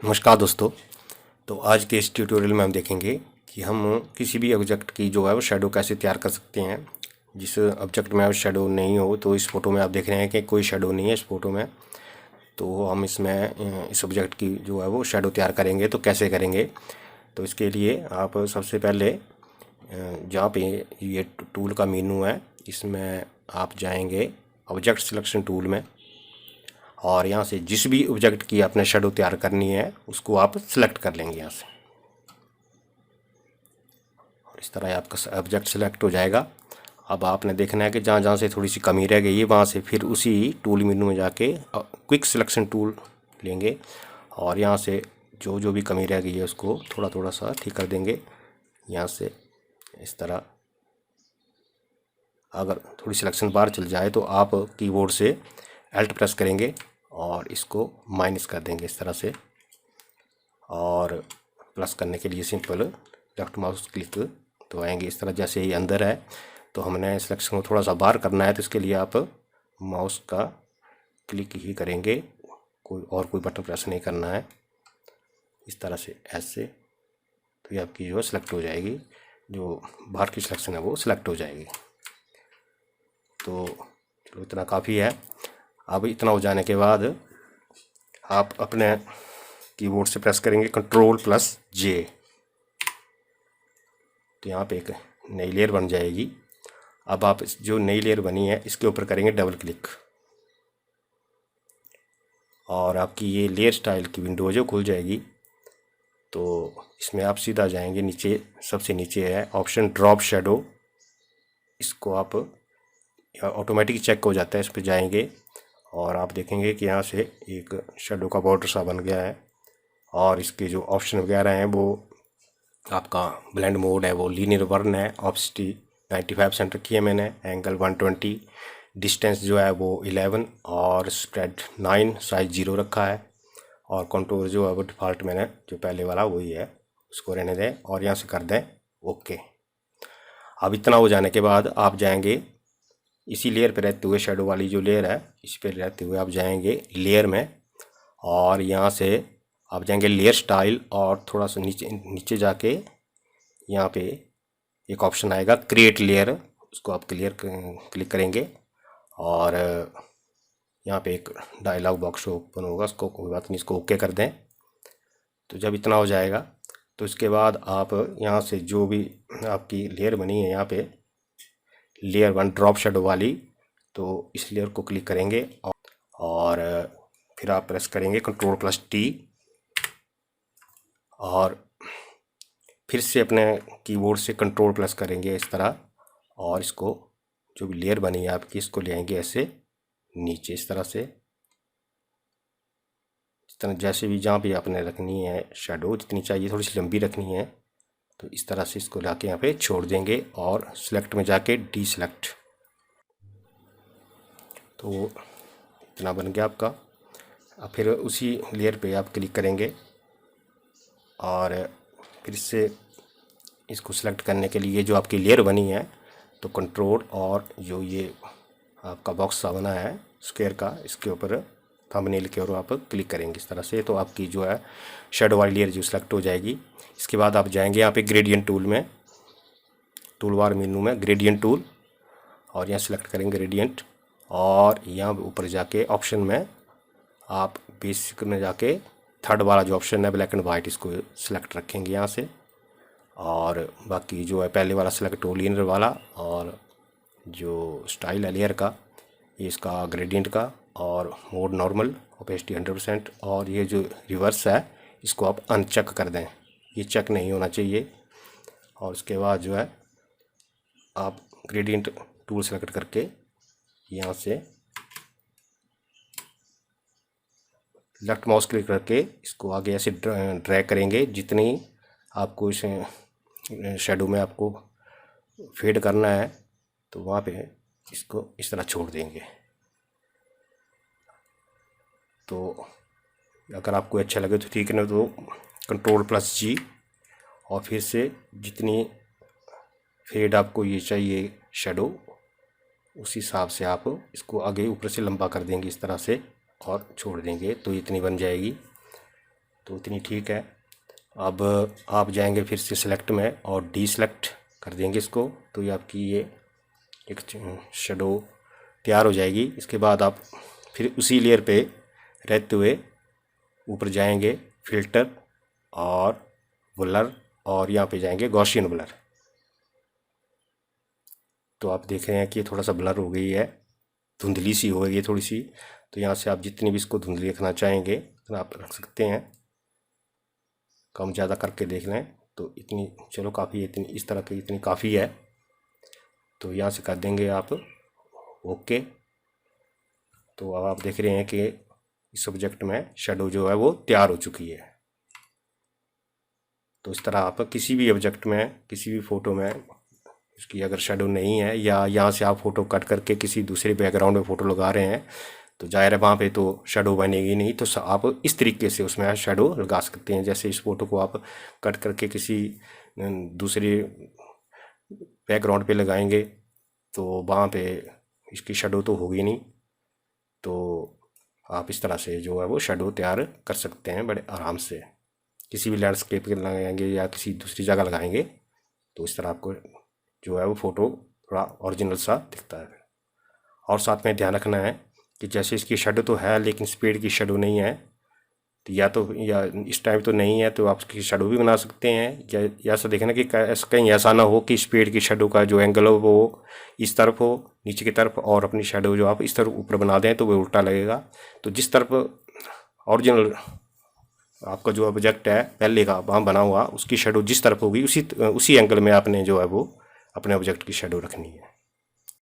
नमस्कार दोस्तों। तो आज के इस ट्यूटोरियल में हम देखेंगे कि हम किसी भी ऑब्जेक्ट की जो है वो शेडो कैसे तैयार कर सकते हैं। जिस ऑब्जेक्ट में शेडो नहीं हो, तो इस फोटो में आप देख रहे हैं कि कोई शेडो नहीं है इस फोटो में। तो हम इसमें इस ऑब्जेक्ट की जो है वो शेडो तैयार करेंगे। तो कैसे करेंगे? तो इसके लिए आप सबसे पहले जहाँ पे ये टूल का मेनू है, इसमें आप जाएंगे ऑब्जेक्ट सिलेक्शन टूल में, और यहाँ से जिस भी ऑब्जेक्ट की आपने शेडो तैयार करनी है उसको आप सिलेक्ट कर लेंगे यहाँ से। और इस तरह आपका ऑब्जेक्ट सिलेक्ट हो जाएगा। अब आपने देखना है कि जहाँ जहाँ से थोड़ी सी कमी रह गई है वहाँ से फिर उसी टूल मेनू में जाके क्विक सिलेक्शन टूल लेंगे, और यहाँ से जो जो भी कमी रह गई है उसको थोड़ा थोड़ा सा ठीक कर देंगे। यहाँ से इस तरह अगर थोड़ी सिलेक्शन बार चल जाए तो आप कीबोर्ड से अल्ट प्रेस करेंगे और इसको माइनस कर देंगे इस तरह से। और प्लस करने के लिए सिंपल लेफ्ट माउस क्लिक दबाएंगे इस तरह। जैसे ही अंदर है तो हमने सिलेक्शन को थोड़ा सा बाहर करना है, तो इसके लिए आप माउस का क्लिक ही करेंगे, कोई बटन प्रेस नहीं करना है। इस तरह से ऐसे तो ये आपकी जो है सिलेक्ट हो जाएगी, जो बाहर की सिलेक्शन है वो सिलेक्ट हो जाएगी। तो चलो इतना काफ़ी है। अब इतना हो जाने के बाद आप अपने कीबोर्ड से प्रेस करेंगे Ctrl+J। तो यहाँ पे एक नई लेयर बन जाएगी। अब आप जो नई लेयर बनी है इसके ऊपर करेंगे डबल क्लिक, और आपकी ये लेयर स्टाइल की विंडो जो खुल जाएगी। तो इसमें आप सीधा जाएंगे नीचे, सबसे नीचे है ऑप्शन ड्रॉप शेडो। इसको आप ऑटोमेटिक चेक हो जाता है, इस पर जाएंगे और आप देखेंगे कि यहाँ से एक शेडो का बॉर्डर सा बन गया है। और इसके जो ऑप्शन वगैरह हैं वो आपका ब्लेंड मोड है वो लीनियर बर्न है, ऑप्सिटी 95% रखी है मैंने, एंगल 120, डिस्टेंस जो है वो 11 और स्प्रेड 9, साइज 0 रखा है। और कंटूर जो है वो डिफ़ॉल्ट मैंने जो पहले वाला वही है, उसको रहने दें और यहाँ से कर दें ओके। अब इतना हो जाने के बाद आप जाएंगे इसी लेयर पे रहते हुए, शेडो वाली जो लेयर है इस पर रहते हुए आप जाएंगे लेयर में, और यहाँ से आप जाएंगे लेयर स्टाइल, और थोड़ा सा नीचे नीचे जाके यहाँ पे एक ऑप्शन आएगा क्रिएट लेयर, उसको आप क्लिक करेंगे। और यहाँ पे एक डायलॉग बॉक्स ओपन होगा, उसको कोई बात नहीं, इसको ओके कर दें। तो जब इतना हो जाएगा तो इसके बाद आप यहाँ से जो भी आपकी लेयर बनी है यहाँ पे लेयर 1 ड्रॉप शेडो वाली, तो इस लेयर को क्लिक करेंगे और फिर आप प्रेस करेंगे Ctrl+T, और फिर से अपने कीबोर्ड से कंट्रोल प्लस करेंगे इस तरह, और इसको जो भी लेयर बनी है आपकी इसको ले आएंगे ऐसे नीचे इस तरह से। इस तरह जैसे भी जहाँ भी आपने रखनी है शेडो, जितनी चाहिए थोड़ी सी लंबी रखनी है, तो इस तरह से इसको लाके यहाँ पे छोड़ देंगे और सिलेक्ट में जाके डी सिलेक्ट। तो इतना बन गया आपका। अब फिर उसी लेयर पे आप क्लिक करेंगे और फिर से इसको सिलेक्ट करने के लिए जो आपकी लेयर बनी है तो कंट्रोल और जो ये आपका बॉक्स सा बना है स्क्वायर का, इसके ऊपर थंबनेल के ऊपर आप क्लिक करेंगे इस तरह से, तो आपकी जो है शेडो वाली लेयर जो सिलेक्ट हो जाएगी। इसके बाद आप जाएंगे यहाँ पे ग्रेडियंट टूल में, टूल बार मेनू में ग्रेडियंट टूल, और यहाँ सिलेक्ट करेंगे ग्रेडियंट, और यहाँ ऊपर जाके ऑप्शन में आप बेसिक में जाके थर्ड वाला जो ऑप्शन है ब्लैक एंड वाइट, इसको सिलेक्ट रखेंगे यहाँ से। और बाकी जो है पहले वाला सिलेक्ट हो लीनियर वाला, और जो स्टाइल है लेयर का ये इसका ग्रेडियंट का, और मोड नॉर्मल, ओपेसिटी 100%, और ये जो रिवर्स है इसको आप अनचेक कर दें, ये चेक नहीं होना चाहिए। और उसके बाद जो है आप ग्रेडियंट टूल सेलेक्ट करके यहाँ से लेफ्ट माउस क्लिक करके इसको आगे ऐसे ड्रैग करेंगे, जितनी आपको इस शेडो में आपको फेड करना है तो वहाँ पे इसको इस तरह छोड़ देंगे। तो अगर आपको अच्छा लगे तो ठीक है, नहीं तो Ctrl+G, और फिर से जितनी फेड आपको ये चाहिए शेडो उस हिसाब से आप इसको आगे ऊपर से लंबा कर देंगे इस तरह से और छोड़ देंगे, तो इतनी बन जाएगी। तो उतनी ठीक है। अब आप जाएंगे फिर से सिलेक्ट में और डी सेलेक्ट कर देंगे इसको, तो ये आपकी ये एक शेडो तैयार हो जाएगी। इसके बाद आप फिर उसी लेयर पे रहते हुए ऊपर जाएंगे फिल्टर और ब्लर, और यहाँ पे जाएंगे गॉसियन ब्लर। तो आप देख रहे हैं कि थोड़ा सा ब्लर हो गई है, धुंधली सी हो गई है थोड़ी सी। तो यहाँ से आप जितनी भी इसको धुंधली रखना चाहेंगे उतना आप रख सकते हैं, कम ज़्यादा करके देख लें। तो इतनी चलो काफ़ी है, इतनी इस तरह की इतनी काफ़ी है। तो यहाँ से कर देंगे आप ओके। तो अब आप देख रहे हैं कि इस ऑब्जेक्ट में शेडो जो है वो तैयार हो चुकी है। तो इस तरह आप किसी भी ऑब्जेक्ट में, किसी भी फ़ोटो में इसकी अगर शेडो नहीं है, या यहाँ से आप फ़ोटो कट करके किसी दूसरे बैकग्राउंड में फ़ोटो लगा रहे हैं, तो जाहिर है वहाँ पे तो शेडो बनेगी नहीं। तो आप इस तरीके से उसमें शेडो लगा सकते हैं। जैसे इस फ़ोटो को आप कट करके किसी दूसरे बैकग्राउंड पे लगाएंगे तो वहाँ पे इसकी शेडो तो होगी नहीं। तो आप इस तरह से जो है वो शेडो तैयार कर सकते हैं बड़े आराम से। किसी भी लैंडस्केप के लगाएंगे या किसी दूसरी जगह लगाएंगे तो इस तरह आपको जो है वो फ़ोटो थोड़ा ओरिजिनल सा दिखता है। और साथ में ध्यान रखना है कि जैसे इसकी शेडो तो है लेकिन स्पीड की शेडो नहीं है, तो या इस टाइप तो नहीं है, तो आप इसकी शेडो भी बना सकते हैं। या ऐसा देखना कि कहीं ऐसा ना हो कि स्पीड की शेडो का जो एंगल हो वो इस तरफ हो नीचे की तरफ, और अपनी शेडो जो आप इस तरफ ऊपर बना दें तो वो उल्टा लगेगा। तो जिस तरफ ओरिजिनल आपका जो ऑब्जेक्ट है पहले का वहाँ बना हुआ, उसकी शेडो जिस तरफ होगी उसी एंगल में आपने जो है वो अपने ऑब्जेक्ट की शेडो रखनी है।